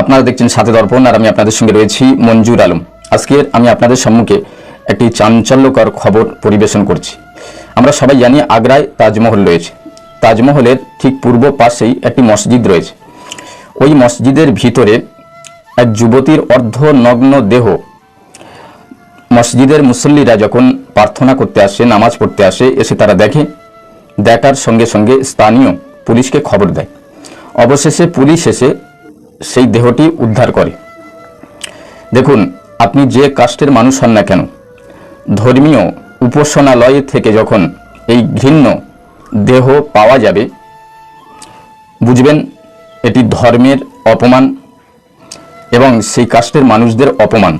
আপনারা দেখছেন সাথে দর্পণ, আর আমি আপনাদের সঙ্গে রয়েছি মঞ্জুর আলম। আজকে আমি আপনাদের সম্মুখে একটি চাঞ্চল্যকর খবর পরিবেশন করছি। আমরা সবাই জানি আগ্রায় তাজমহল রয়েছে। তাজমহলের ঠিক পূর্ব পাশেই একটি মসজিদ রয়েছে। ওই মসজিদের ভিতরে এক যুবতীর অর্ধনগ্ন দেহ মসজিদের মুসল্লিরা যখন প্রার্থনা করতে আসে, নামাজ পড়তে আসে, এসে তারা দেখার সঙ্গে সঙ্গে স্থানীয় পুলিশকে খবর দেয়। অবশেষে পুলিশ এসে সেই দেহটি উদ্ধার করে। দেখুন, আপনি যে কাস্টের মানুষ হন না কেন, ধর্মীয় উপাসনালয় থেকে যখন এই ঘৃণ্য দেহ পাওয়া যাবে, বুঝবেন এটি ধর্মের অপমান এবং সেই কাস্টের মানুষদের অপমান।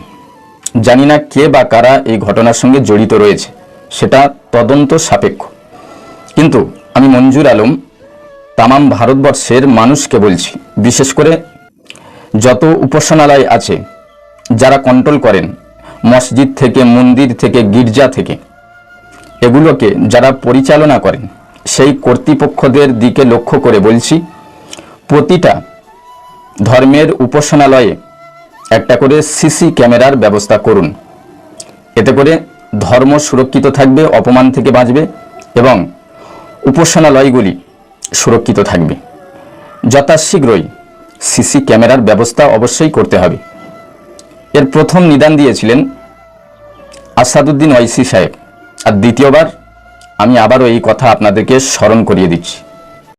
জানি না কে বা কারা এই ঘটনার সঙ্গে জড়িত রয়েছে, সেটা তদন্ত সাপেক্ষ। কিন্তু আমি মঞ্জুর আলম তামাম ভারতবর্ষের মানুষকে বলছি, বিশেষ করে যত উপাসনালয় আছে, যারা কন্ট্রোল করেন, মসজিদ থেকে, মন্দির থেকে, গির্জা থেকে, এগুলোকে যারা পরিচালনা করেন, সেই কর্তৃপক্ষদের দিকে লক্ষ্য করে বলছি, প্রতিটা ধর্মের উপাসনালয়ে একটা করে সিসি ক্যামেরার ব্যবস্থা করুন। এতে করে ধর্ম সুরক্ষিত থাকবে, অপমান থেকে বাঁচবে এবং উপাসনালয়গুলি সুরক্ষিত থাকবে। যথাশীঘ্রই সিসি ক্যামেরার ব্যবস্থা অবশ্যই করতে হবে। এর প্রথম নিদান দিয়েছিলেন আসাদুদ্দিন ওয়াইসি সাহেব, আর দ্বিতীয়বার আমি আবারও এই কথা আপনাদেরকে স্মরণ করিয়ে দিচ্ছি।